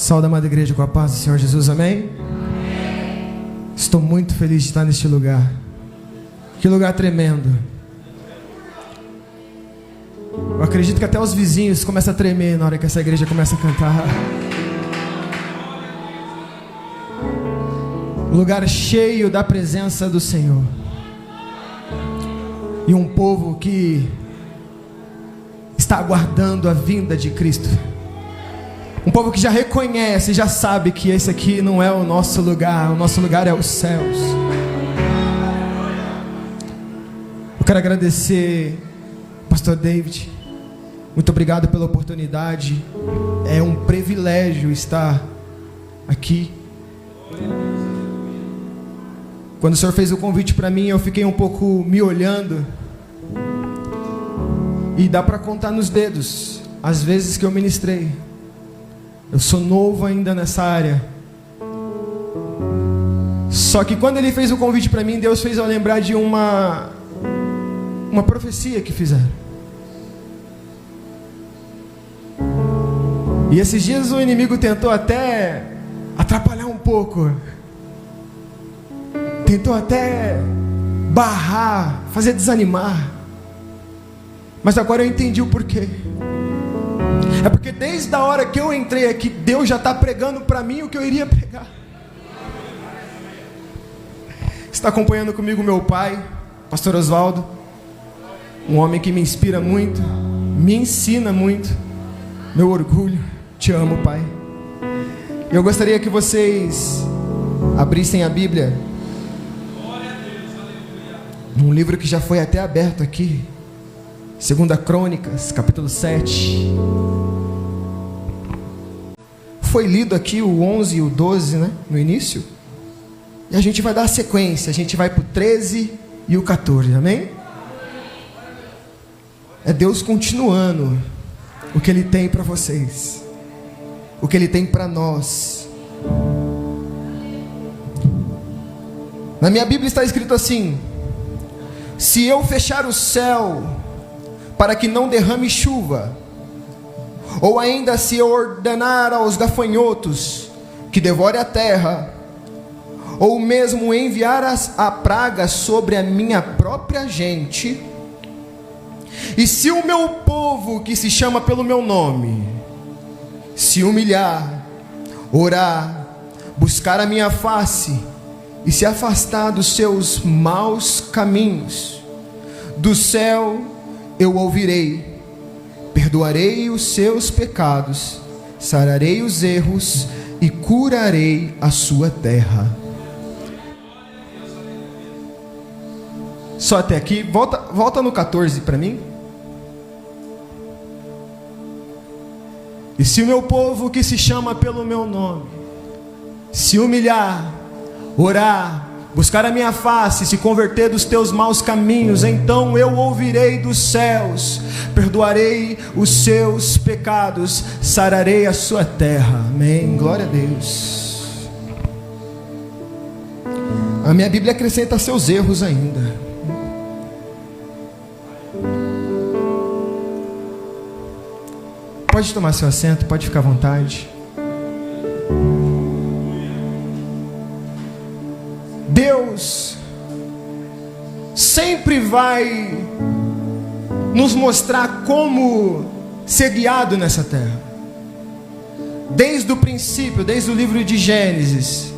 Saúde, amada igreja, com a paz do Senhor Jesus, amém? Estou muito feliz de estar neste lugar. Que lugar tremendo. Eu acredito que até os vizinhos começam a tremer na hora que essa igreja começa a cantar. Um lugar cheio da presença do Senhor. E um povo que está aguardando a vinda de Cristo. Um povo que já reconhece, já sabe que esse aqui não é o nosso lugar. O nosso lugar é os céus. Eu quero agradecer Pastor David. Muito obrigado pela oportunidade. É um privilégio estar aqui. Quando o Senhor fez o convite para mim, eu fiquei um pouco me olhando. E dá para contar nos dedos as vezes que eu ministrei. Eu sou novo ainda nessa área. Só que quando Ele fez o convite para mim, Deus fez eu lembrar de uma profecia que fizeram. E esses dias o inimigo tentou até atrapalhar um pouco. Tentou até barrar, fazer desanimar. Mas agora eu entendi o porquê. É porque desde a hora que eu entrei aqui, Deus já está pregando para mim o que eu iria pregar. Está acompanhando comigo meu pai, Pastor Oswaldo. Um homem que me inspira muito, me ensina muito. Meu orgulho, te amo, pai. Eu gostaria que vocês abrissem a Bíblia num livro que já foi até aberto aqui, 2 Crônicas, capítulo 7. Foi lido aqui o 11 e o 12, né, no início. E a gente vai dar a sequência. A gente vai para o 13 e o 14, amém? É Deus continuando o que Ele tem para vocês, o que Ele tem para nós. Na minha Bíblia está escrito assim: se eu fechar o céu para que não derrame chuva, ou ainda se eu ordenar aos gafanhotos que devore a terra, ou mesmo enviar a praga sobre a minha própria gente, e se o meu povo que se chama pelo meu nome se humilhar, orar, buscar a minha face e se afastar dos seus maus caminhos, do céu eu ouvirei, perdoarei os seus pecados, sararei os erros e curarei a sua terra. Só até aqui. Volta no 14 para mim. E se o meu povo que se chama pelo meu nome se humilhar, orar, buscar a minha face, se converter dos teus maus caminhos, então eu ouvirei dos céus, perdoarei os seus pecados, sararei a sua terra. Amém, glória a Deus. A minha Bíblia acrescenta seus erros ainda. Pode tomar seu assento, pode ficar à vontade. Deus sempre vai nos mostrar como ser guiado nessa terra. Desde o princípio, desde o livro de Gênesis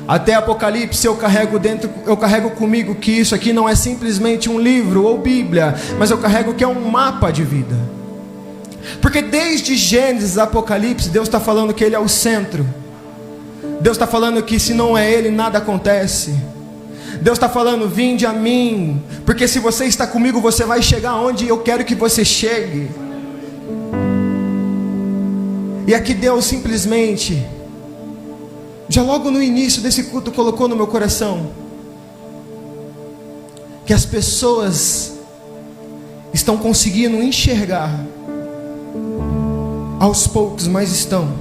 até Apocalipse, eu carrego comigo que isso aqui não é simplesmente um livro ou Bíblia, mas eu carrego que é um mapa de vida. Porque desde Gênesis a Apocalipse, Deus está falando que Ele é o centro. Deus está falando que se não é Ele, nada acontece. Deus está falando: vinde a mim, porque se você está comigo, você vai chegar onde eu quero que você chegue. E aqui Deus simplesmente, já logo no início desse culto, colocou no meu coração que as pessoas estão conseguindo enxergar, aos poucos, mas estão,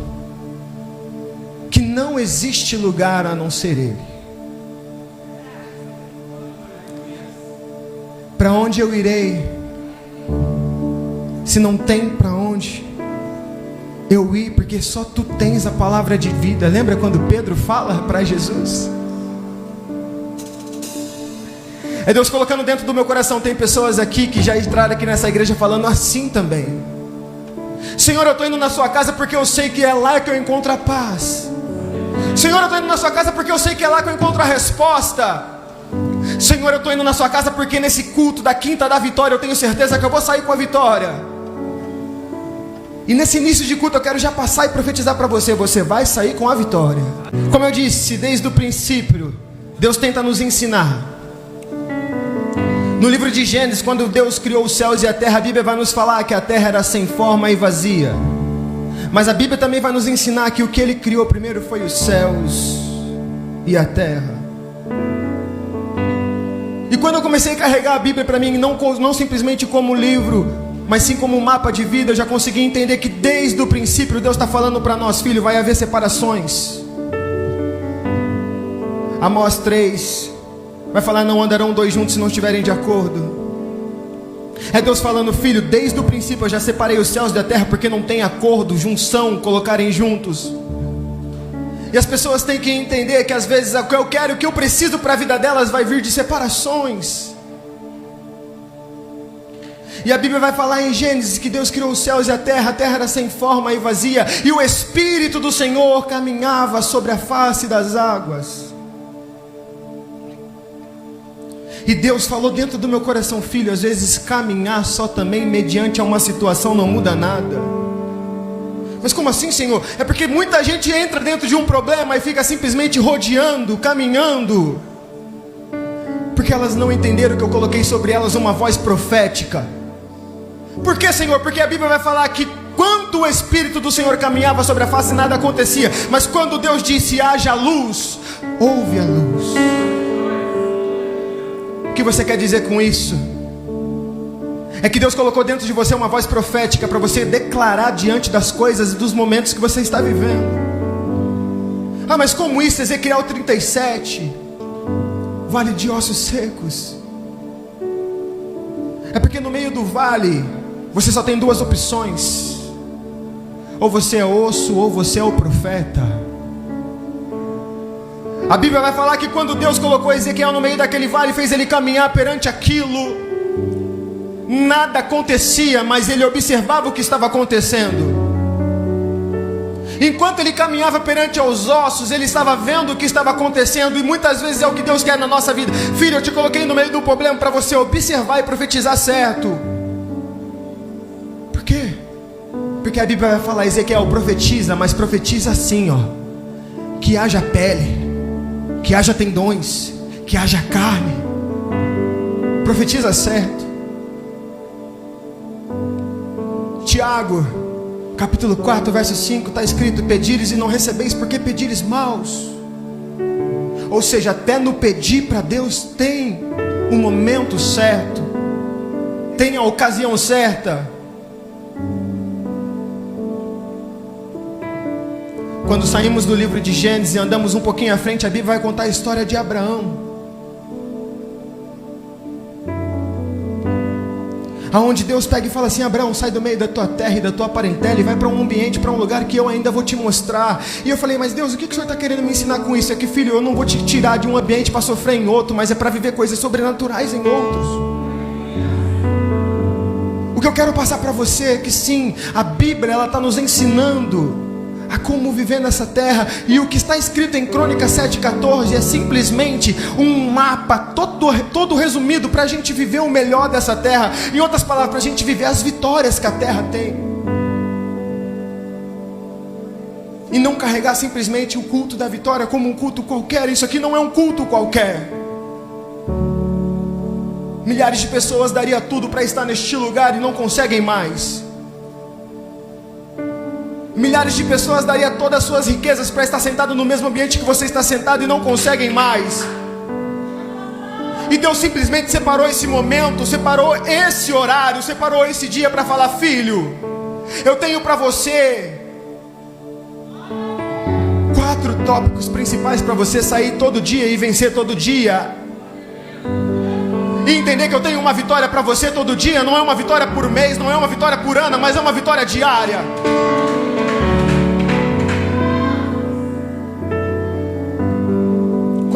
que não existe lugar a não ser Ele. Para onde eu irei, se não tem para onde eu ir? Porque porque só tu tens a palavra de vida. Lembra quando Pedro fala para Jesus? É Deus colocando dentro do meu coração. Tem pessoas aqui que já entraram aqui nessa igreja falando assim também: Senhor, eu estou indo na sua casa porque eu sei que é lá que eu encontro a paz. Senhor, eu estou indo na sua casa porque eu sei que é lá que eu encontro a resposta. Senhor, eu estou indo na sua casa porque nesse culto da quinta da vitória eu tenho certeza que eu vou sair com a vitória. E nesse início de culto eu quero já passar e profetizar para você: você vai sair com a vitória. Como eu disse, desde o princípio Deus tenta nos ensinar. No livro de Gênesis, quando Deus criou os céus e a terra, a Bíblia vai nos falar que a terra era sem forma e vazia. Mas a Bíblia também vai nos ensinar que o que Ele criou primeiro foi os céus e a terra. E quando eu comecei a carregar a Bíblia para mim, não simplesmente como livro, mas sim como um mapa de vida, eu já consegui entender que desde o princípio Deus está falando para nós: filho, vai haver separações. Amós 3 vai falar: não andarão dois juntos se não estiverem de acordo. É Deus falando: filho, desde o princípio eu já separei os céus da terra, porque não tem acordo, junção, colocarem juntos. E as pessoas têm que entender que às vezes o que eu quero, o que eu preciso para a vida delas vai vir de separações. E a Bíblia vai falar em Gênesis que Deus criou os céus e a terra era sem forma e vazia, e o Espírito do Senhor caminhava sobre a face das águas. E Deus falou dentro do meu coração: filho, às vezes caminhar só também mediante a uma situação não muda nada. Mas como assim, Senhor? É porque muita gente entra dentro de um problema e fica simplesmente rodeando, caminhando, porque elas não entenderam que eu coloquei sobre elas uma voz profética. Por que, Senhor? Porque a Bíblia vai falar que quando o Espírito do Senhor caminhava sobre a face, nada acontecia. Mas quando Deus disse: haja luz, houve a luz. O que você quer dizer com isso? É que Deus colocou dentro de você uma voz profética para você declarar diante das coisas e dos momentos que você está vivendo. Ah, mas como isso? Ezequiel 37, vale de ossos secos. É porque no meio do vale você só tem duas opções: ou você é osso, ou você é o profeta. A Bíblia vai falar que quando Deus colocou Ezequiel no meio daquele vale, fez ele caminhar perante aquilo, nada acontecia, mas ele observava o que estava acontecendo. Enquanto ele caminhava perante aos ossos, ele estava vendo o que estava acontecendo. E muitas vezes é o que Deus quer na nossa vida. Filho, eu te coloquei no meio do problema para você observar e profetizar certo. Por quê? Porque a Bíblia vai falar: Ezequiel, profetiza, mas profetiza assim, ó, que haja pele, que haja tendões, que haja carne. Profetiza certo. Tiago, capítulo 4, verso 5, está escrito: pedires e não recebeis, porque pedires maus. Ou seja, até no pedir para Deus tem um momento certo, tem a ocasião certa. Quando saímos do livro de Gênesis e andamos um pouquinho à frente, a Bíblia vai contar a história de Abraão, aonde Deus pega e fala assim: Abraão, sai do meio da tua terra e da tua parentela e vai para um ambiente, para um lugar que eu ainda vou te mostrar. E eu falei: mas Deus, o que o Senhor está querendo me ensinar com isso? É que, filho, eu não vou te tirar de um ambiente para sofrer em outro, mas é para viver coisas sobrenaturais em outros. O que eu quero passar para você é que sim, a Bíblia ela está nos ensinando a como viver nessa terra. E o que está escrito em Crônicas 7,14 é simplesmente um mapa todo resumido para a gente viver o melhor dessa terra. Em outras palavras, para a gente viver as vitórias que a terra tem, e não carregar simplesmente o culto da vitória como um culto qualquer. Isso aqui não é um culto qualquer. Milhares de pessoas daria tudo para estar neste lugar e não conseguem mais. Milhares de pessoas daria todas as suas riquezas para estar sentado no mesmo ambiente que você está sentado e não conseguem mais. E Deus simplesmente separou esse momento, separou esse horário, separou esse dia para falar: filho, eu tenho para você 4 tópicos principais para você sair todo dia e vencer todo dia. E entender que eu tenho uma vitória para você todo dia. Não é uma vitória por mês, não é uma vitória por ano, mas é uma vitória diária.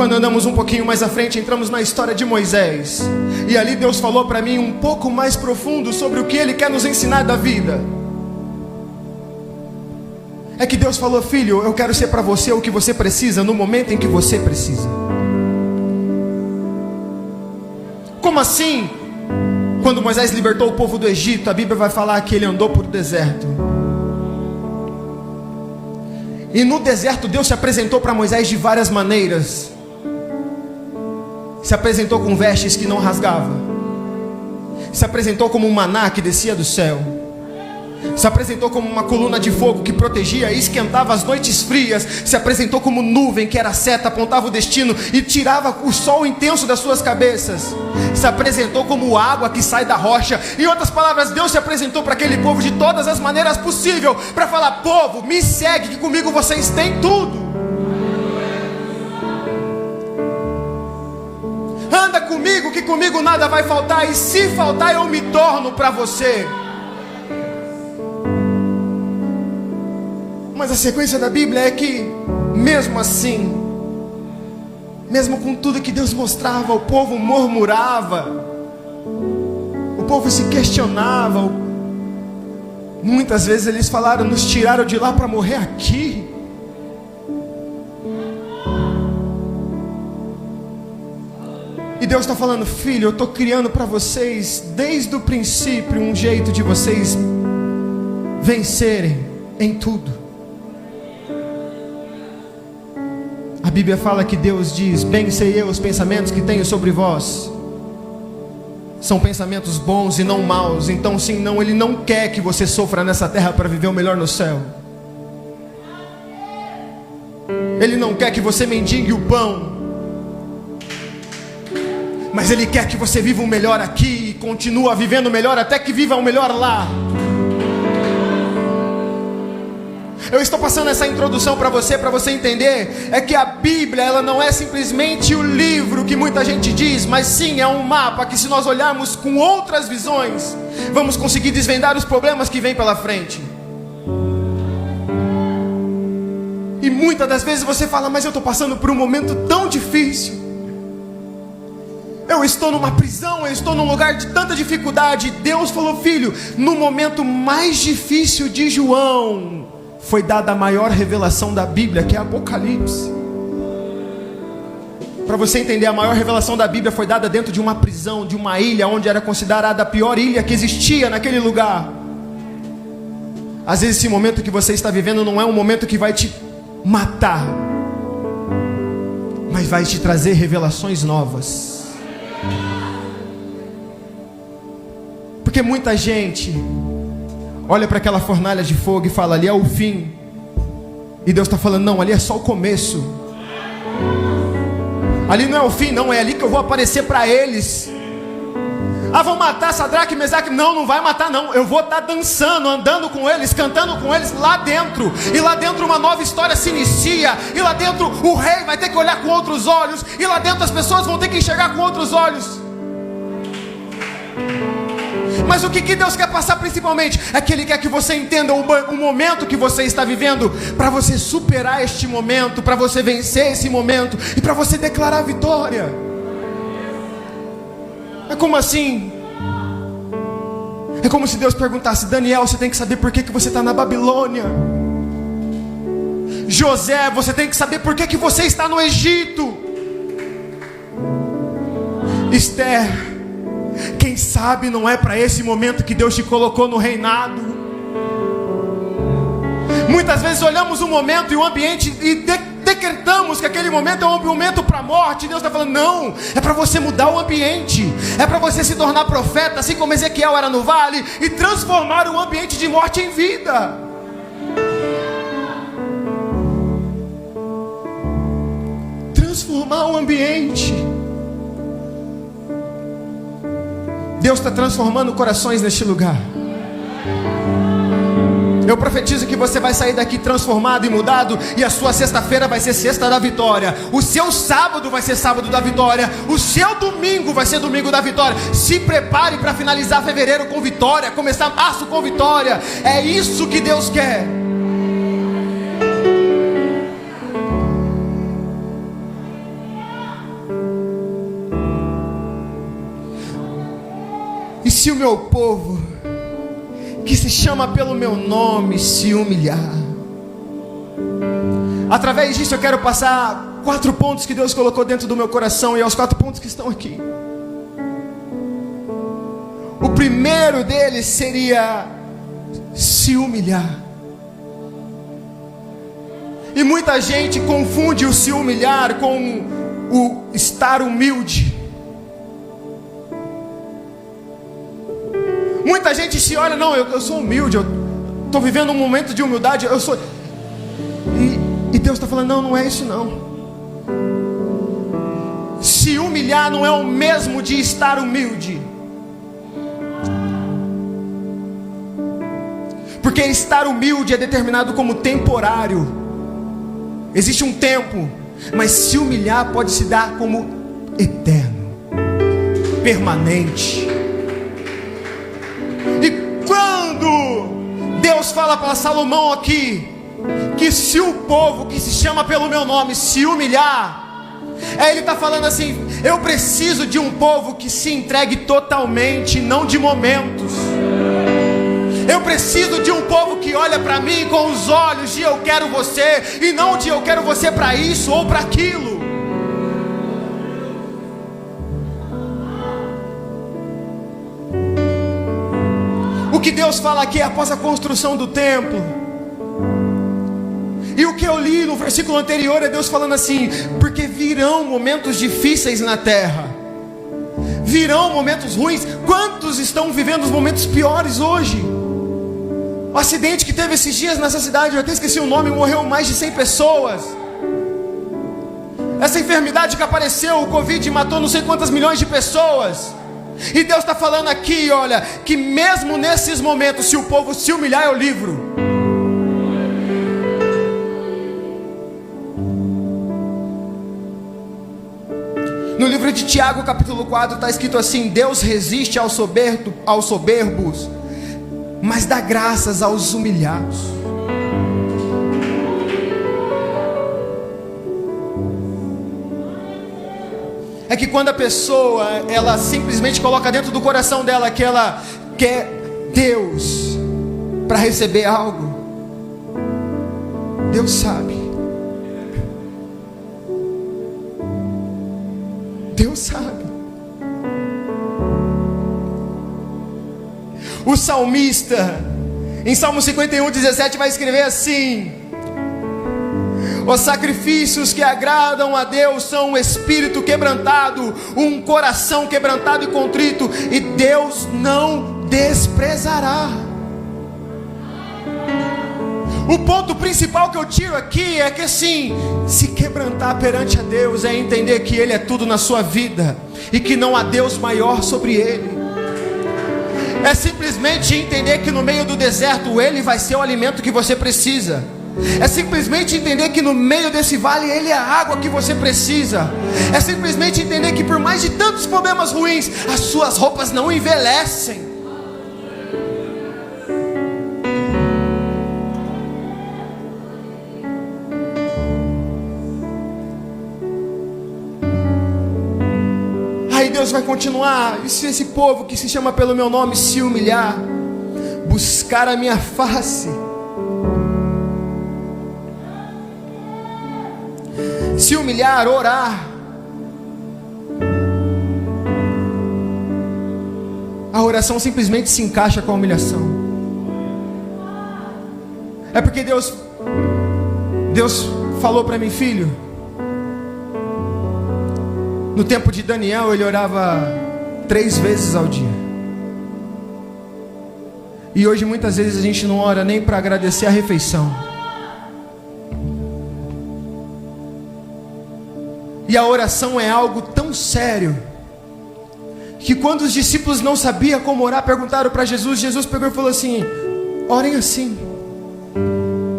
Quando andamos um pouquinho mais à frente, entramos na história de Moisés. E ali Deus falou para mim um pouco mais profundo sobre o que Ele quer nos ensinar da vida. É que Deus falou: filho, eu quero ser para você o que você precisa no momento em que você precisa. Como assim? Quando Moisés libertou o povo do Egito, a Bíblia vai falar que ele andou por deserto. E no deserto Deus se apresentou para Moisés de várias maneiras. Se apresentou com vestes que não rasgavam. Se apresentou como um maná que descia do céu. Se apresentou como uma coluna de fogo que protegia e esquentava as noites frias. Se apresentou como nuvem que era seta, apontava o destino e tirava o sol intenso das suas cabeças. Se apresentou como água que sai da rocha. Em outras palavras, Deus se apresentou para aquele povo de todas as maneiras possíveis, para falar: povo, me segue, que comigo vocês têm tudo. Anda comigo, que comigo nada vai faltar. E se faltar, eu me torno para você. Mas a sequência da Bíblia é que, mesmo assim, mesmo com tudo que Deus mostrava, o povo murmurava, o povo se questionava. Muitas vezes eles falaram: nos tiraram de lá para morrer aqui. E Deus está falando: filho, eu estou criando para vocês desde o princípio um jeito de vocês vencerem em tudo. A Bíblia fala que Deus diz: bem sei eu os pensamentos que tenho sobre vós. São pensamentos bons e não maus. Então sim, não, Ele não quer que você sofra nessa terra para viver o melhor no céu. Ele não quer que você mendigue o pão, mas Ele quer que você viva o melhor aqui e continue vivendo o melhor até que viva o melhor lá. Eu estou passando essa introdução para você entender, é que a Bíblia, ela não é simplesmente o livro que muita gente diz, mas sim é um mapa que, se nós olharmos com outras visões, vamos conseguir desvendar os problemas que vêm pela frente. E muitas das vezes você fala: mas eu estou passando por um momento tão difícil, eu estou numa prisão, eu estou num lugar de tanta dificuldade. Deus falou: filho, no momento mais difícil de João, foi dada a maior revelação da Bíblia, que é Apocalipse. Para você entender, a maior revelação da Bíblia foi dada dentro de uma prisão, de uma ilha, onde era considerada a pior ilha que existia naquele lugar. Às vezes esse momento que você está vivendo não é um momento que vai te matar, mas vai te trazer revelações novas. Porque muita gente olha para aquela fornalha de fogo e fala: ali é o fim. E Deus está falando: não, ali é só o começo. Ali não é o fim, não, é ali que eu vou aparecer para eles. Ah, vão matar Sadraque e Mesaque? Não, não vai matar não. Eu vou estar dançando, andando com eles, cantando com eles lá dentro. E lá dentro uma nova história se inicia. E lá dentro o rei vai ter que olhar com outros olhos. E lá dentro as pessoas vão ter que enxergar com outros olhos. Mas o que Deus quer passar principalmente é que Ele quer que você entenda o momento que você está vivendo, para você superar este momento, para você vencer esse momento e para você declarar a vitória. É como assim? É como se Deus perguntasse: Daniel, você tem que saber por que você está na Babilônia. José, você tem que saber por que você está no Egito. Esther, quem sabe não é para esse momento que Deus te colocou no reinado. Muitas vezes olhamos um momento e um ambiente e decretamos que aquele momento é um momento para a morte. Deus está falando: não, é para você mudar o ambiente, é para você se tornar profeta, assim como Ezequiel era no vale, e transformar o ambiente de morte em vida. Transformar o ambiente. Deus está transformando corações neste lugar. Eu profetizo que você vai sair daqui transformado e mudado. E a sua sexta-feira vai ser sexta da vitória. O seu sábado vai ser sábado da vitória. O seu domingo vai ser domingo da vitória. Se prepare para finalizar fevereiro com vitória, começar março com vitória. É isso que Deus quer. se o meu povo, que se chama pelo meu nome, se humilhar. Através disso eu quero passar 4 pontos que Deus colocou dentro do meu coração, e aos 4 pontos que estão aqui. O primeiro deles seria se humilhar. E muita gente confunde o se humilhar com o estar humilde. Muita gente se olha, não, eu sou humilde, eu estou vivendo um momento de humildade, eu sou... E Deus está falando, não é isso não. Se humilhar não é o mesmo de estar humilde. Porque estar humilde é determinado como temporário. Existe um tempo, mas se humilhar pode se dar como eterno, permanente. E quando Deus fala para Salomão aqui, que se o povo que se chama pelo meu nome se humilhar, ele está falando assim, eu preciso de um povo que se entregue totalmente, não de momentos. Eu preciso de um povo que olha para mim com os olhos de eu quero você, e não de eu quero você para isso ou para aquilo. O que Deus fala aqui é após a construção do templo. E o que eu li no versículo anterior é Deus falando assim, porque virão momentos difíceis na terra, virão momentos ruins. Quantos estão vivendo os momentos piores hoje? O acidente que teve esses dias nessa cidade, eu até esqueci o nome, morreu mais de 100 pessoas. Essa enfermidade que apareceu, o Covid, matou não sei quantas milhões de pessoas. E Deus está falando aqui, olha, que mesmo nesses momentos, se o povo se humilhar, eu livro. No livro de Tiago, capítulo 4, está escrito assim, Deus resiste aos soberbos, mas dá graças aos humilhados. É que quando a pessoa, ela simplesmente coloca dentro do coração dela que ela quer Deus para receber algo, Deus sabe. Deus sabe. O salmista, em Salmo 51:17, vai escrever assim: os sacrifícios que agradam a Deus são um espírito quebrantado, um coração quebrantado e contrito, e Deus não desprezará. O ponto principal que eu tiro aqui é que assim, se quebrantar perante a Deus é entender que Ele é tudo na sua vida, e que não há Deus maior sobre Ele. É simplesmente entender que no meio do deserto Ele vai ser o alimento que você precisa. É simplesmente entender que no meio desse vale Ele é a água que você precisa. É simplesmente entender que por mais de tantos problemas ruins, as suas roupas não envelhecem. Aí Deus vai continuar, e se esse povo que se chama pelo meu nome se humilhar, buscar a minha face, se humilhar, orar, a oração simplesmente se encaixa com a humilhação. É porque Deus falou para mim, filho, no tempo de Daniel ele orava 3 vezes ao dia. E hoje muitas vezes a gente não ora nem para agradecer a refeição. E a oração é algo tão sério, que quando os discípulos não sabiam como orar, perguntaram para Jesus. Jesus pegou e falou assim: orem assim: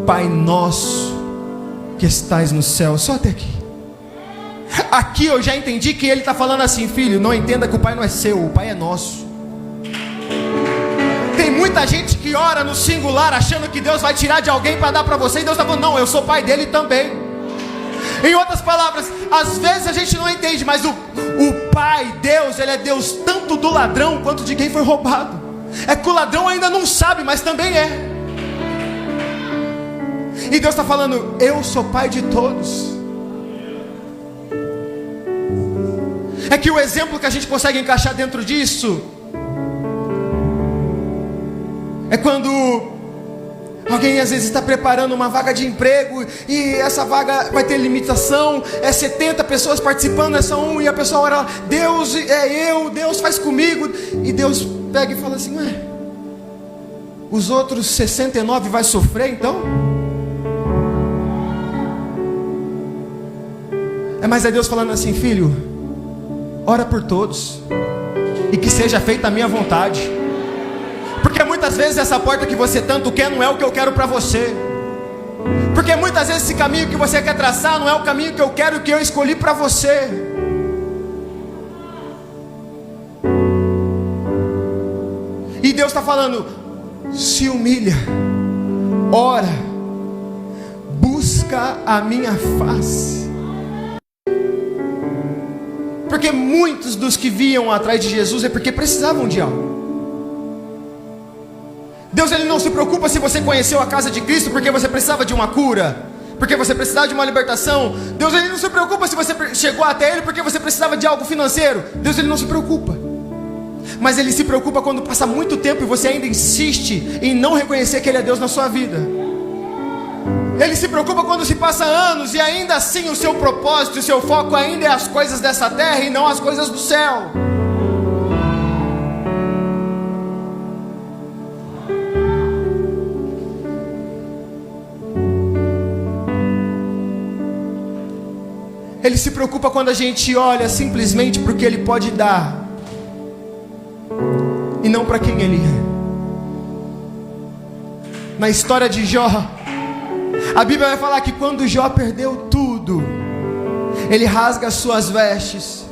Pai nosso que estais no céu. Só até aqui. Aqui eu já entendi que ele está falando assim: filho, não entenda que o Pai não é seu, o Pai é nosso. Tem muita gente que ora no singular, achando que Deus vai tirar de alguém para dar para você, e Deus está falando: não, eu sou pai dele também. Em outras palavras, às vezes a gente não entende, mas o Pai, Deus, Ele é Deus tanto do ladrão quanto de quem foi roubado. É que o ladrão ainda não sabe, mas também é. E Deus está falando, eu sou Pai de todos. É que o exemplo que a gente consegue encaixar dentro disso é quando alguém às vezes está preparando uma vaga de emprego e essa vaga vai ter limitação, é 70 pessoas participando, é só um, e a pessoa ora, Deus é eu, Deus faz comigo, e Deus pega e fala assim, ué, os outros 69 vai sofrer então? Mas é Deus falando assim, filho, ora por todos, e que seja feita a minha vontade. Porque muitas vezes essa porta que você tanto quer não é o que eu quero para você. Porque muitas vezes esse caminho que você quer traçar não é o caminho que eu quero, que eu escolhi para você. E Deus está falando, se humilha, ora, busca a minha face. Porque muitos dos que vinham atrás de Jesus é porque precisavam de algo. Deus, Ele não se preocupa se você conheceu a casa de Cristo porque você precisava de uma cura, porque você precisava de uma libertação. Deus, Ele não se preocupa se você chegou até Ele porque você precisava de algo financeiro. Deus, Ele não se preocupa. Mas Ele se preocupa quando passa muito tempo e você ainda insiste em não reconhecer que Ele é Deus na sua vida. Ele se preocupa quando se passa anos e ainda assim o seu propósito, o seu foco ainda é as coisas dessa terra e não as coisas do céu. Ele se preocupa quando a gente olha simplesmente para o que Ele pode dar e não para quem Ele é. Na história de Jó, a Bíblia vai falar que quando Jó perdeu tudo, ele rasga as suas vestes,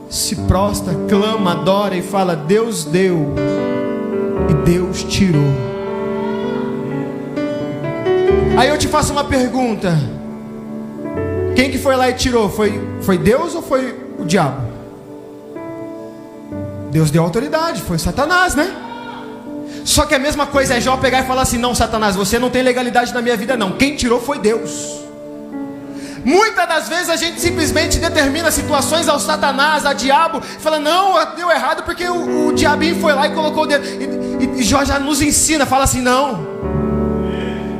se prostra, clama, adora e fala, Deus deu e Deus tirou. Aí eu te faço uma pergunta, quem que foi lá e tirou? Foi Deus ou foi o diabo? Deus deu autoridade, foi Satanás, né? Só que a mesma coisa é Jó pegar e falar assim, não, Satanás, você não tem legalidade na minha vida não, quem tirou foi Deus. Muitas das vezes a gente simplesmente determina situações ao Satanás, a diabo, fala, não, deu errado porque o diabinho foi lá e colocou o dedo. E Jó já nos ensina, fala assim, não,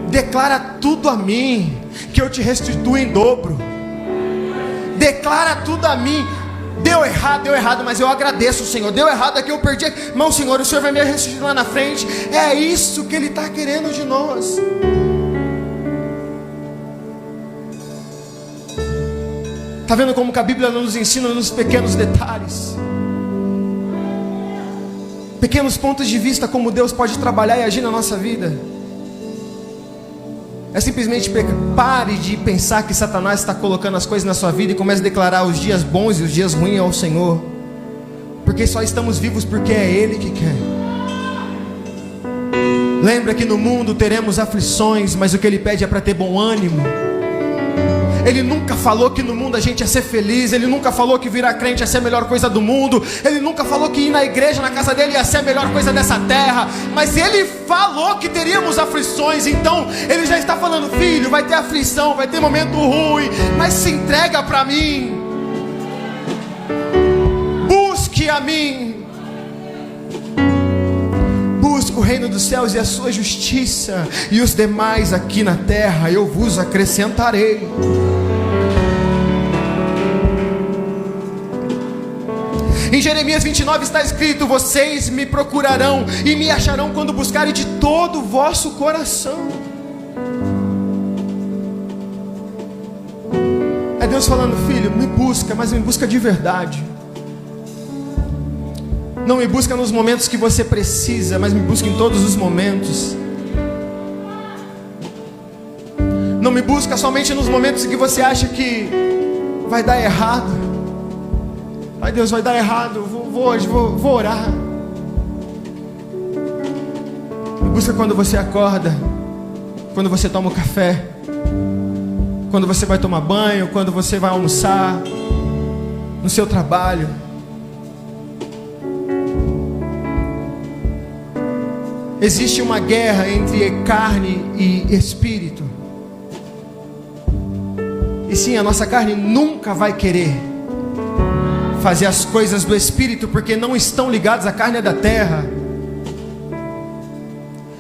declara tudo a mim, que eu te restituo em dobro. Declara tudo a mim. Deu errado, mas eu agradeço, Senhor. Deu errado aqui, eu perdi. Mas, Senhor, o Senhor vai me restituir lá na frente. É isso que Ele está querendo de nós. Está vendo como que a Bíblia nos ensina nos pequenos detalhes, pequenos pontos de vista, como Deus pode trabalhar e agir na nossa vida. É simplesmente pare de pensar que Satanás está colocando as coisas na sua vida e comece a declarar os dias bons e os dias ruins ao Senhor, porque só estamos vivos porque é Ele que quer. Lembra que no mundo teremos aflições, mas o que Ele pede é para ter bom ânimo. Ele nunca falou que no mundo a gente ia ser feliz. Ele nunca falou que virar crente ia ser a melhor coisa do mundo. Ele nunca falou que ir na igreja, na casa dele, ia ser a melhor coisa dessa terra. Mas Ele falou que teríamos aflições. Então Ele já está falando, filho, vai ter aflição, vai ter momento ruim, mas se entrega para mim. Busque a mim. Busque o reino dos céus e a sua justiça, e os demais aqui na terra eu vos acrescentarei. Em Jeremias 29 está escrito, vocês me procurarão e me acharão quando buscarem de todo o vosso coração. É Deus falando, filho, me busca, mas me busca de verdade. Não me busca nos momentos que você precisa, mas me busca em todos os momentos. Não me busca somente nos momentos em que você acha que vai dar errado. Ai, Deus, vai dar errado, vou orar. Me busca quando você acorda, quando você toma o café, quando você vai tomar banho, quando você vai almoçar, no seu trabalho. Existe uma guerra entre carne e espírito. E sim, a nossa carne nunca vai querer fazer as coisas do espírito, porque não estão ligados à carne da terra.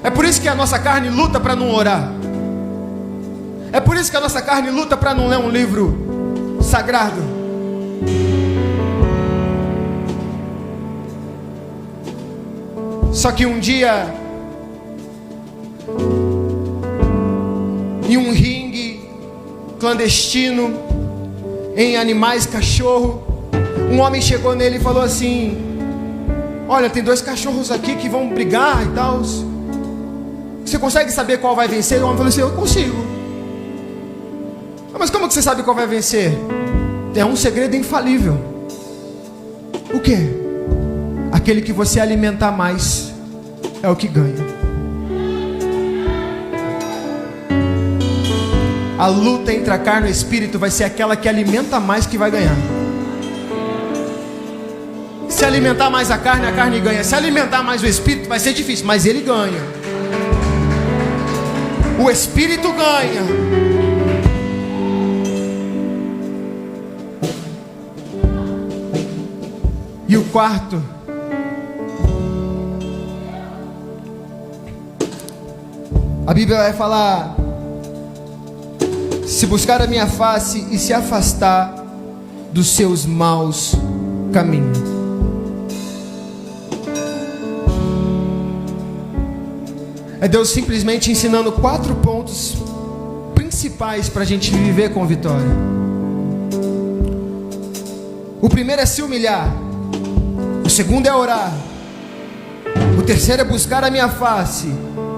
É por isso que a nossa carne luta para não orar. É por isso que a nossa carne luta para não ler um livro sagrado. Só que um dia, em um ringue clandestino, em Animais Cachorro, um homem chegou nele e falou assim: olha, tem 2 cachorros aqui que vão brigar e tal. Você consegue saber qual vai vencer? E o homem falou assim: eu consigo. Mas como que você sabe qual vai vencer? É um segredo infalível. O quê? Aquele que você alimentar mais é o que ganha. A luta entre a carne e o espírito vai ser aquela que alimenta mais que vai ganhar. Se alimentar mais a carne ganha. Se alimentar mais o espírito, vai ser difícil, mas ele ganha. O espírito ganha. E o quarto, a Bíblia vai falar: se buscar a minha face e se afastar dos seus maus caminhos. É Deus simplesmente ensinando 4 pontos principais para a gente viver com vitória. O primeiro é se humilhar. O segundo é orar. O terceiro é buscar a minha face.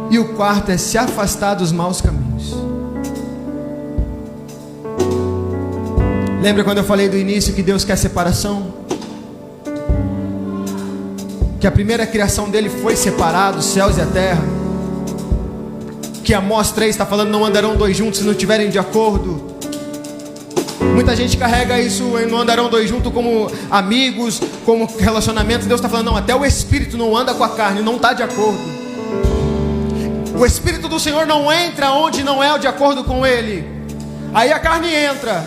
E o quarto é se afastar dos maus caminhos. Lembra quando eu falei do início que Deus quer separação? Que a primeira criação dele foi separado, os céus e a terra. Que Amós 3 está falando: não andarão 2 juntos se não estiverem de acordo. Muita gente carrega isso, não andarão 2 juntos, como amigos, como relacionamentos. Deus está falando: não, até o espírito não anda com a carne, não está de acordo. O espírito do Senhor não entra onde não é de acordo com ele. Aí a carne entra.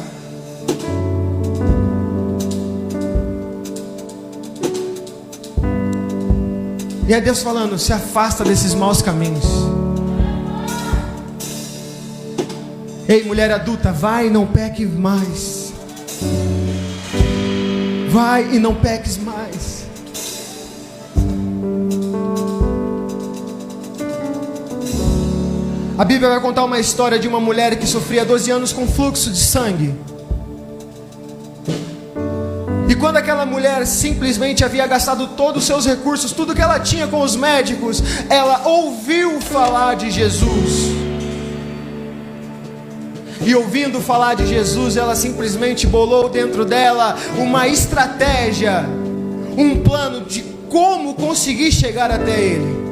E é Deus falando: se afasta desses maus caminhos. Ei, mulher adulta, vai e não peques mais. Vai e não peques mais. A Bíblia vai contar uma história de uma mulher que sofria 12 anos com fluxo de sangue. E quando aquela mulher simplesmente havia gastado todos os seus recursos, tudo que ela tinha com os médicos, ela ouviu falar de Jesus. E ouvindo falar de Jesus, ela simplesmente bolou dentro dela uma estratégia, um plano de como conseguir chegar até Ele.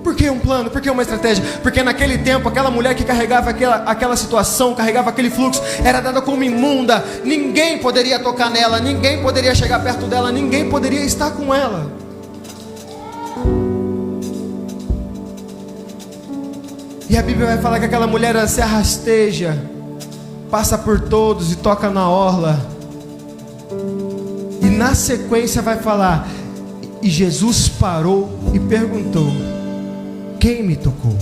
Por que um plano? Por que uma estratégia? Porque naquele tempo, aquela mulher que carregava aquela situação, carregava aquele fluxo, era dada como imunda. Ninguém poderia tocar nela, ninguém poderia chegar perto dela, ninguém poderia estar com ela. E a Bíblia vai falar que aquela mulher, ela se arrasteja, passa por todos e toca na orla. E na sequência vai falar: e Jesus parou e perguntou: quem me tocou?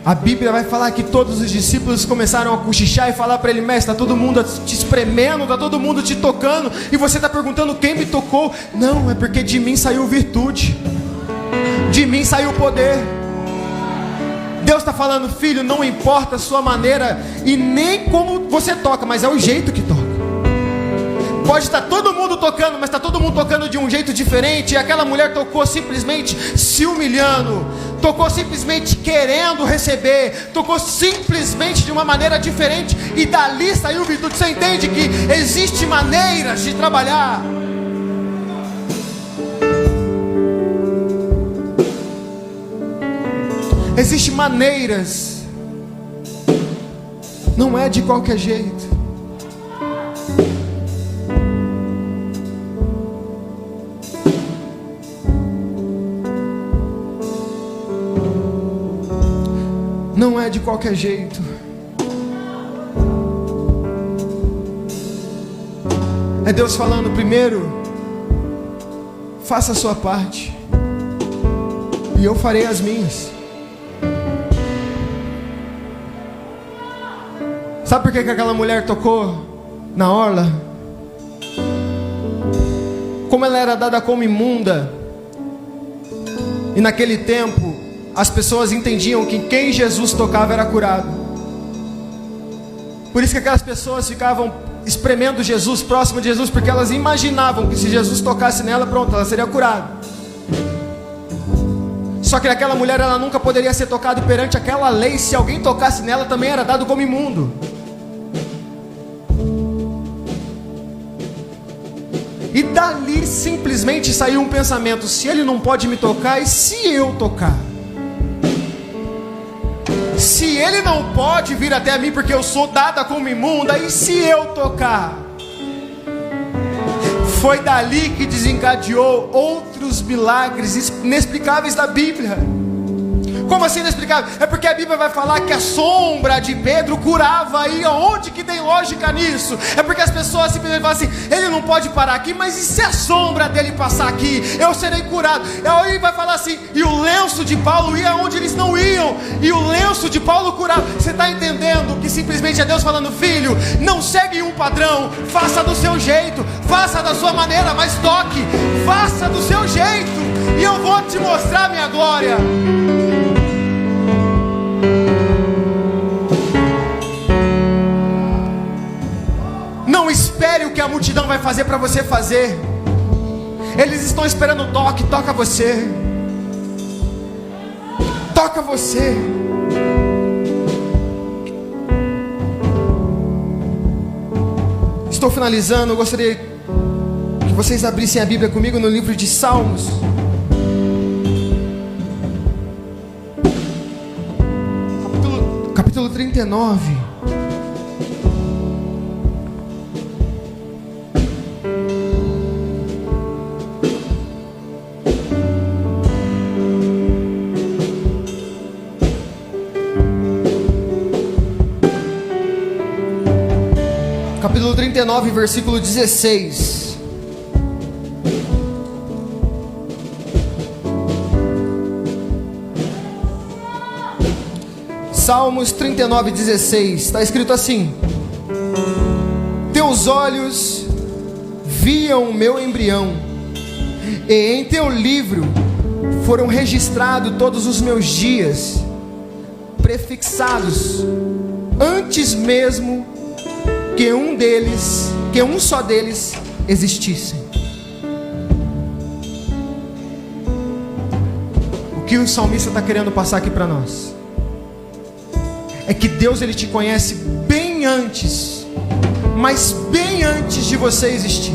A Bíblia vai falar que todos os discípulos começaram a cochichar e falar para ele: mestre, está todo mundo te espremendo, está todo mundo te tocando, e você está perguntando quem me tocou? Não, é porque de mim saiu virtude, de mim saiu poder. Deus está falando: filho, não importa a sua maneira e nem como você toca, mas é o jeito que toca. Pode estar todo mundo tocando, mas está todo mundo tocando de um jeito diferente. E aquela mulher tocou simplesmente se humilhando, tocou simplesmente querendo receber, tocou simplesmente de uma maneira diferente, e dali saiu virtude. Você entende que existem maneiras de trabalhar? Existem maneiras. Não é de qualquer jeito. Não é de qualquer jeito. É Deus falando: primeiro, faça a sua parte, e eu farei as minhas. Sabe por que aquela mulher tocou na orla? Como ela era dada como imunda, e naquele tempo as pessoas entendiam que quem Jesus tocava era curado. Por isso que aquelas pessoas ficavam espremendo Jesus, próximo de Jesus, porque elas imaginavam que se Jesus tocasse nela, pronto, ela seria curada. Só que aquela mulher, ela nunca poderia ser tocada, e perante aquela lei, se alguém tocasse nela, também era dado como imundo. E dali simplesmente saiu um pensamento: se ele não pode me tocar, e se eu tocar? Se ele não pode vir até mim porque eu sou dada como imunda, e se eu tocar? Foi dali que desencadeou outros milagres inexplicáveis da Bíblia. Como assim inexplicável? É porque a Bíblia vai falar que a sombra de Pedro curava. Aí onde que tem lógica nisso? É porque as pessoas simplesmente falam assim: ele não pode parar aqui, mas e se a sombra dele passar aqui? Eu serei curado. Aí vai falar assim: e o lenço de Paulo ia onde eles não iam, e o lenço de Paulo curava. Você está entendendo que simplesmente é Deus falando: filho, não segue um padrão, faça do seu jeito, faça da sua maneira, mas toque, faça do seu jeito, e eu vou te mostrar minha glória. Não espere o que a multidão vai fazer para você fazer. Eles estão esperando o toque. Toca você. Toca você. Estou finalizando. Eu gostaria que vocês abrissem a Bíblia comigo no livro de Salmos. Capítulo 39. Capítulo 39, versículo 16. Salmos 39, 16. Está escrito assim: teus olhos viam o meu embrião, e em teu livro foram registrados todos os meus dias, prefixados, antes mesmo que um só deles existisse. O que o salmista está querendo passar aqui para nós é que Deus, ele te conhece bem antes, mas bem antes de você existir.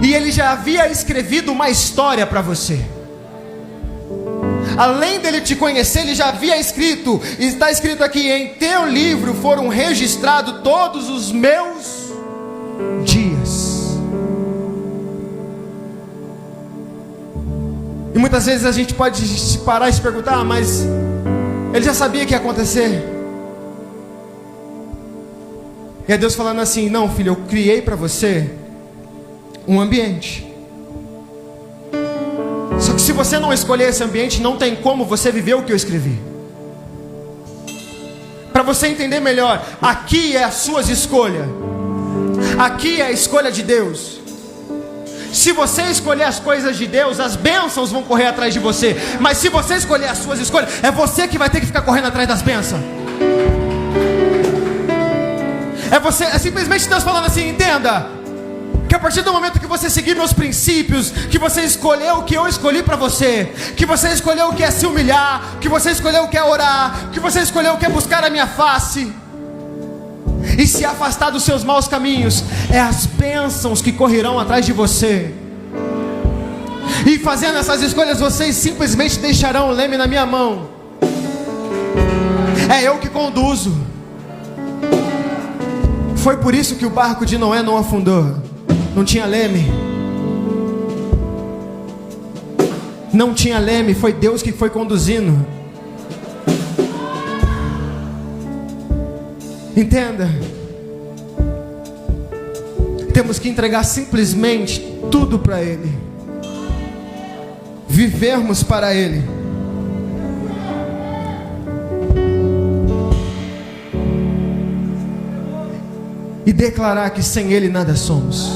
E ele já havia escrevido uma história para você. Além dele te conhecer, ele já havia escrito, e está escrito aqui: em teu livro foram registrados todos os meus dias. E muitas vezes a gente pode se parar e se perguntar: mas ele já sabia que ia acontecer? E é Deus falando assim: não, filho, eu criei para você um ambiente. Só que se você não escolher esse ambiente, não tem como você viver o que eu escrevi. Para você entender melhor, aqui é as suas escolhas. Aqui é a escolha de Deus. Se você escolher as coisas de Deus, as bênçãos vão correr atrás de você. Mas se você escolher as suas escolhas, é você que vai ter que ficar correndo atrás das bênçãos. É simplesmente Deus falando assim: entenda que a partir do momento que você seguir meus princípios, que você escolheu o que eu escolhi para você, que você escolheu o que é se humilhar, que você escolheu o que é orar, que você escolheu o que é buscar a minha face e se afastar dos seus maus caminhos, é as bênçãos que correrão atrás de você. E fazendo essas escolhas, vocês simplesmente deixarão o leme na minha mão. É eu que conduzo. Foi por isso que o barco de Noé não afundou. Não tinha leme. Não tinha leme, foi Deus que foi conduzindo. Entenda. Temos que entregar simplesmente tudo para Ele. Vivermos para Ele. E declarar que sem Ele nada somos.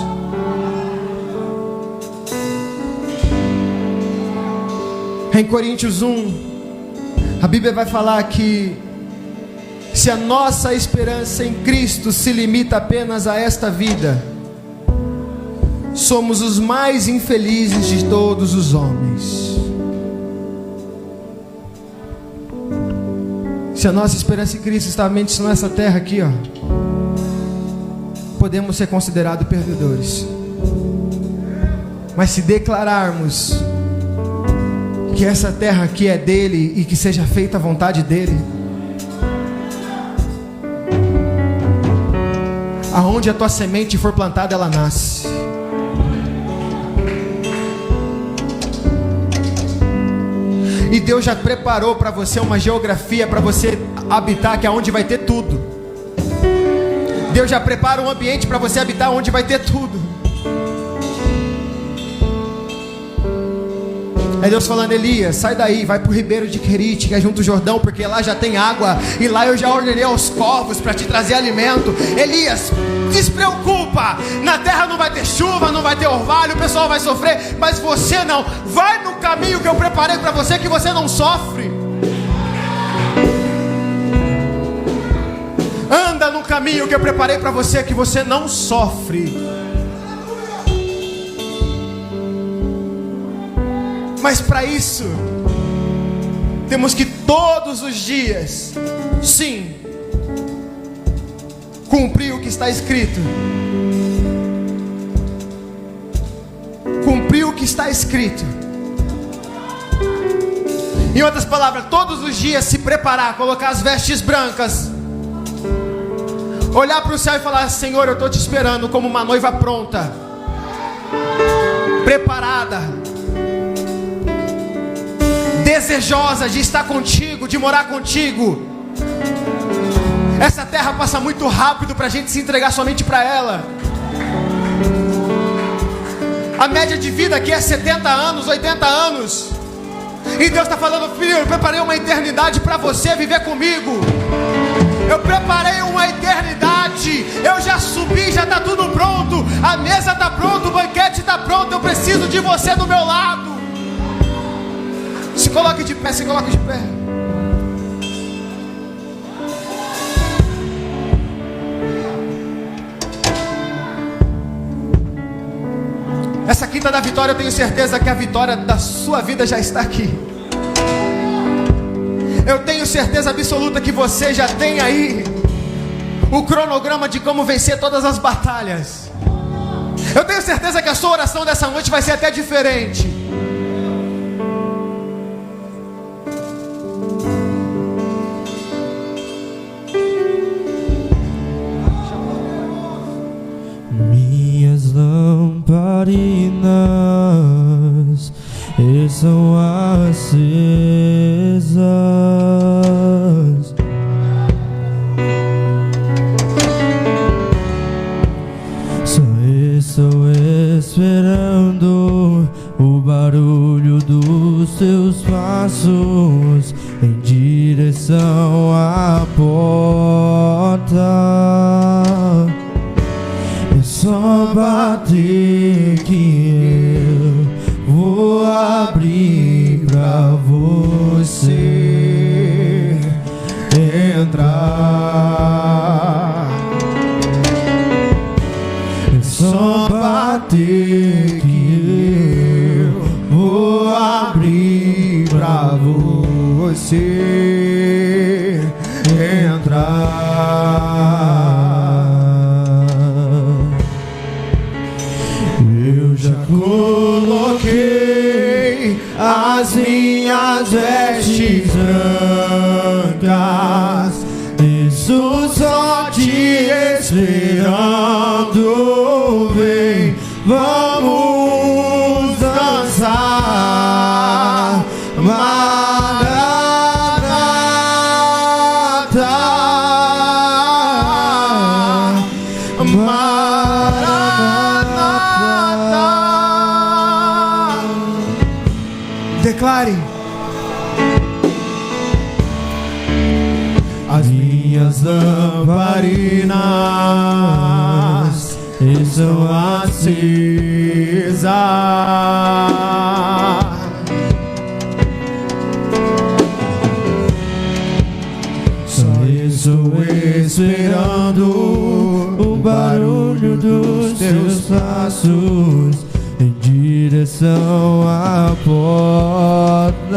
Em Coríntios 1, a Bíblia vai falar que se a nossa esperança em Cristo se limita apenas a esta vida, somos os mais infelizes de todos os homens. Se a nossa esperança em Cristo está somente nessa terra aqui, ó, podemos ser considerados perdedores. Mas se declararmos que essa terra aqui é dele e que seja feita a vontade dele, aonde a tua semente for plantada, ela nasce. E Deus já preparou para você uma geografia para você habitar, que é onde vai ter tudo. Deus já prepara um ambiente para você habitar onde vai ter tudo. É Deus falando: Elias, sai daí, vai para o ribeiro de Querite, que é junto ao Jordão, porque lá já tem água, e lá eu já ordenei aos corvos para te trazer alimento. Elias, despreocupa, na terra não vai ter chuva, não vai ter orvalho, o pessoal vai sofrer, mas você não. Vai no caminho que eu preparei para você, que você não sofre. Anda no caminho que eu preparei para você, que você não sofre. Mas para isso, temos que todos os dias, sim, cumprir o que está escrito. Cumprir o que está escrito. Em outras palavras, todos os dias se preparar, colocar as vestes brancas, olhar para o céu e falar: Senhor, eu estou te esperando como uma noiva pronta, preparada, desejosa de estar contigo, de morar contigo. Essa terra passa muito rápido para a gente se entregar somente para ela. A média de vida aqui é 70 anos, 80 anos. E Deus está falando: filho, eu preparei uma eternidade para você viver comigo. Eu preparei uma eternidade. Eu já subi, já está tudo pronto. A mesa está pronta, o banquete está pronto. Eu preciso de você do meu lado. Se coloque de pé, se coloque de pé. Essa quinta da vitória, eu tenho certeza que a vitória da sua vida já está aqui. Eu tenho certeza absoluta que você já tem aí o cronograma de como vencer todas as batalhas. Eu tenho certeza que a sua oração dessa noite vai ser até diferente. Minhas lamparinas estão acesas, só estou esperando o barulho dos teus passos em direção à porta. É só bater que eu vou abrir pra você entrar. É só bater que eu vou abrir pra você entrar. Eu já coloquei as vestes brancas, isso só te esperando. Vem, vamos dançar. Maranata, Maranata. Declare. As minhas lamparinas estão acesas. Só estou esperando o barulho dos teus passos em direção à porta.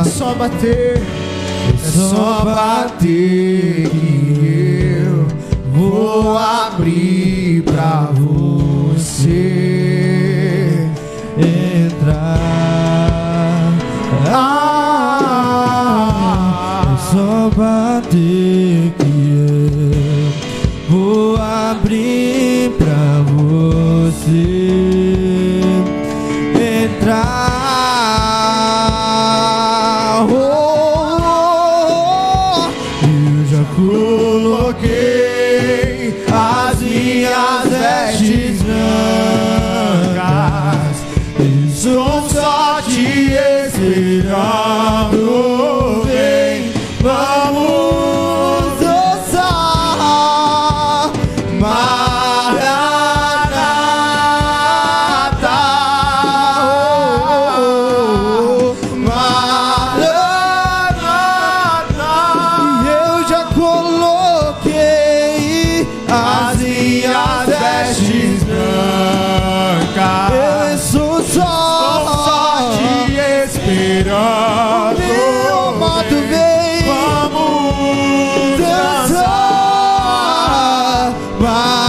Só bater. É só bater que eu vou abrir pra você entrar. É só bater que eu vou abrir pra você entrar. Coloquei as minhas vestes brancas, estou só te esperando. Vem, vamos dançar. Maranata, Maranata. E eu já coloquei as minhas vestes brancas, eu sou só te esperando. Meu amado, vem, vamos dançar. Maranata,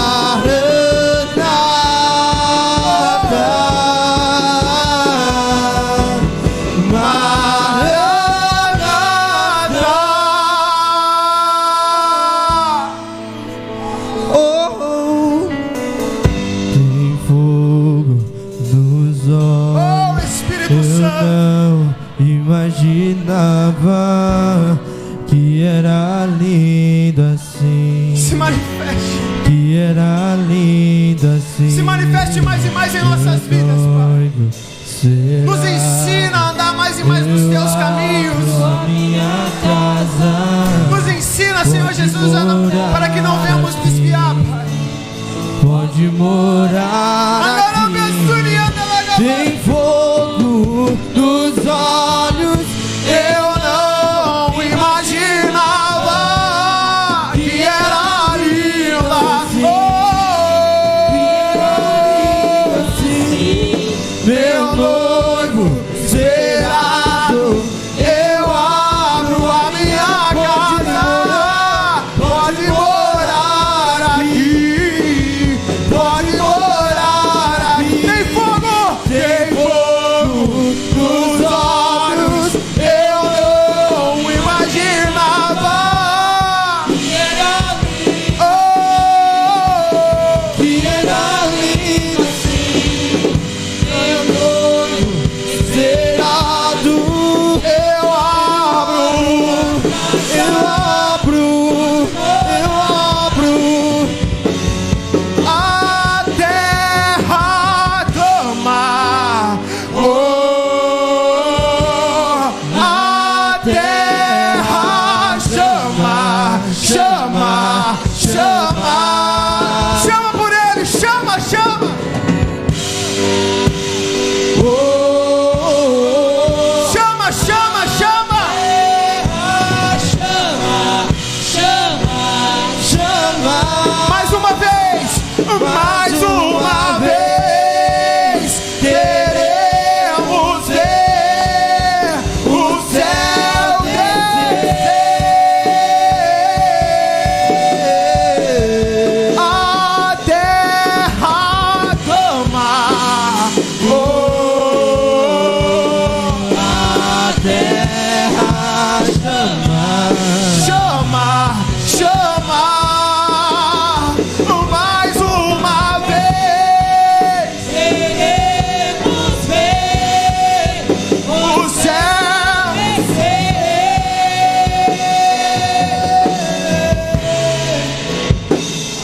Maranata. Oh, tem fogo nos olhos. Oh, Espírito Eu Santo. não imaginava que era lindo assim. Se manifeste. Que era lindo assim. Se manifeste mais e mais em nossas vidas, Pai. Nos ensina a andar mais e mais nos teus caminhos. Nos ensina, Senhor Jesus, para que não venhamos desviar, Pai. Pode morar aqui. Tem fogo nos olhos, eu não terra chamar. Chama, chama, mais uma vez. Queremos ver O céu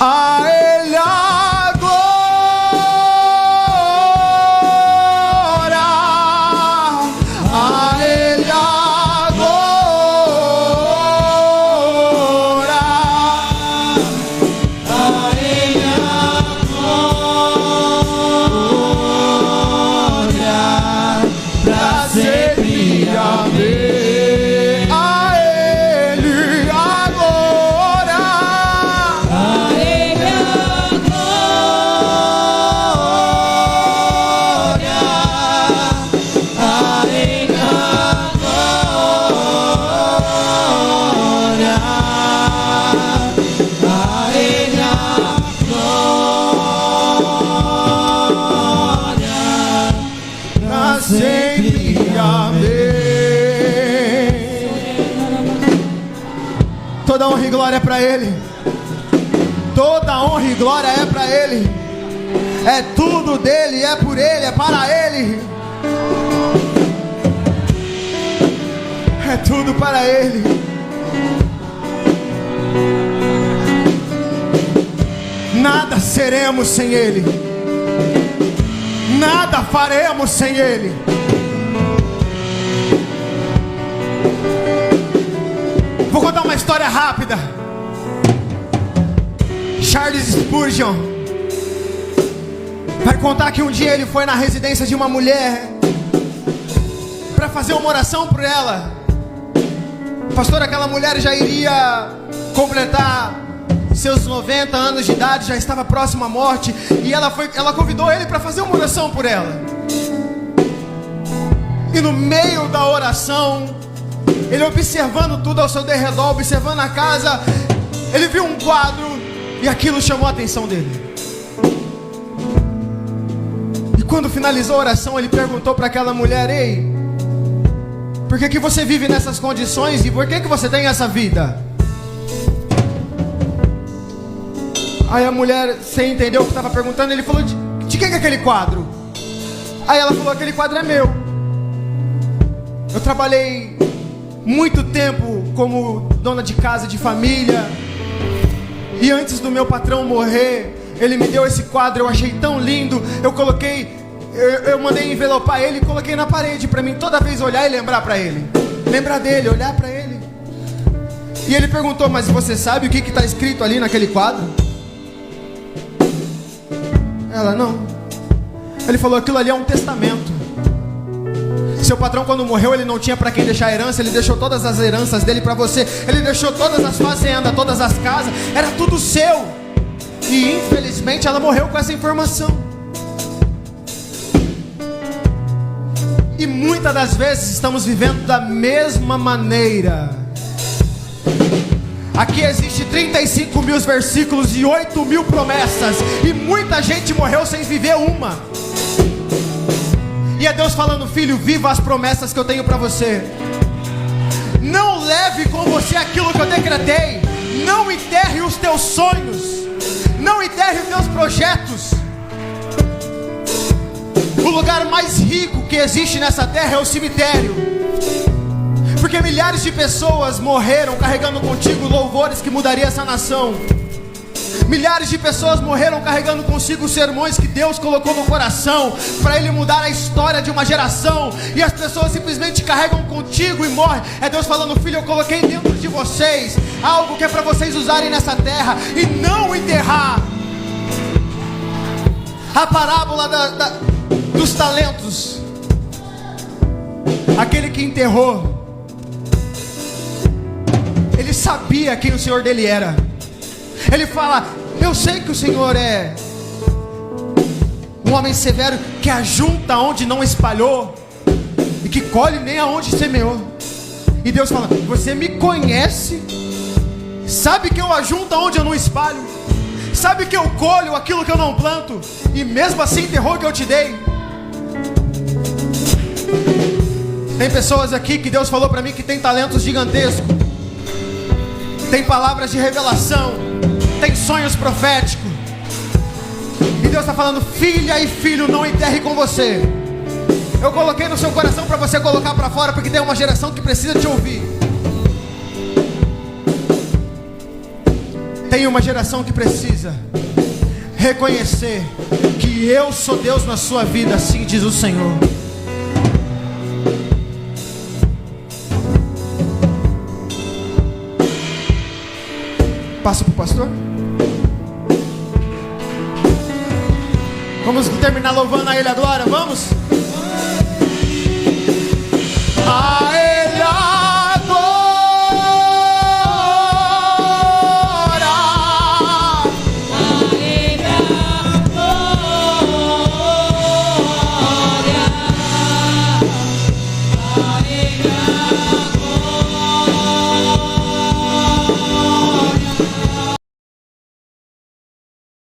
a Ele a glória, a Ele a glória, a Ele a glória, pra sempre. amém. A Ele a glória, A Ele a glória, a Ele a glória, a Ele a glória, pra sempre, amém. Toda honra e glória é para Ele. Toda honra e glória é para Ele. É tudo dele, é por Ele, é para Ele. É tudo para Ele. Nada seremos sem Ele. Nada faremos sem Ele. Vou contar uma história rápida. Charles Spurgeon vai contar que um dia ele foi na residência de uma mulher para fazer uma oração por ela. Pastor, aquela mulher já iria completar seus 90 anos de idade, já estava próxima à morte, e ela convidou ele para fazer uma oração por ela. E no meio da oração, ele observando tudo ao seu derredor, observando a casa, ele viu um quadro e aquilo chamou a atenção dele. E quando finalizou a oração, ele perguntou para aquela mulher: ei, por que você vive nessas condições e por que você tem essa vida? Aí a mulher, sem entender o que estava perguntando, ele falou: de quem é aquele quadro? Aí ela falou: aquele quadro é meu. Eu trabalhei muito tempo como dona de casa, de família, e antes do meu patrão morrer, ele me deu esse quadro. Eu achei tão lindo, eu mandei envelopar ele e coloquei na parede para mim toda vez olhar e lembrar para ele, lembrar dele, olhar para ele. E ele perguntou: mas você sabe o que está escrito ali naquele quadro? Ela: não. Ele falou: aquilo ali é um testamento. Seu patrão, quando morreu, ele não tinha para quem deixar a herança. Ele deixou todas as heranças dele para você. Ele deixou todas as fazendas, todas as casas. Era tudo seu. E infelizmente ela morreu com essa informação. E muitas das vezes estamos vivendo da mesma maneira. Aqui existe 35 mil versículos e 8 mil promessas, e muita gente morreu sem viver uma. E é Deus falando: filho, viva as promessas que eu tenho para você. Não leve com você aquilo que eu decretei. Não enterre os teus sonhos. Não enterre os teus projetos. O lugar mais rico que existe nessa terra é o cemitério. Porque milhares de pessoas morreram carregando contigo louvores que mudariam essa nação. Milhares de pessoas morreram carregando consigo sermões que Deus colocou no coração para Ele mudar a história de uma geração. E as pessoas simplesmente carregam contigo e morrem. É Deus falando: filho, eu coloquei dentro de vocês algo que é para vocês usarem nessa terra e não enterrar. A parábola dos talentos. Aquele que enterrou, ele sabia quem o Senhor dele era. Ele fala: eu sei que o Senhor é um homem severo, que ajunta onde não espalhou e que colhe nem aonde semeou. E Deus fala: você me conhece, sabe que eu ajunto onde eu não espalho, sabe que eu colho aquilo que eu não planto, e mesmo assim enterrou o que eu te dei. Tem pessoas aqui que Deus falou para mim que tem talentos gigantescos, tem palavras de revelação, tem sonhos proféticos. E Deus está falando: filha e filho, não enterre com você. Eu coloquei no seu coração para você colocar para fora, porque tem uma geração que precisa te ouvir. Tem uma geração que precisa reconhecer que eu sou Deus na sua vida, assim diz o Senhor. Passa para o pastor. Vamos terminar louvando a Ele agora, vamos?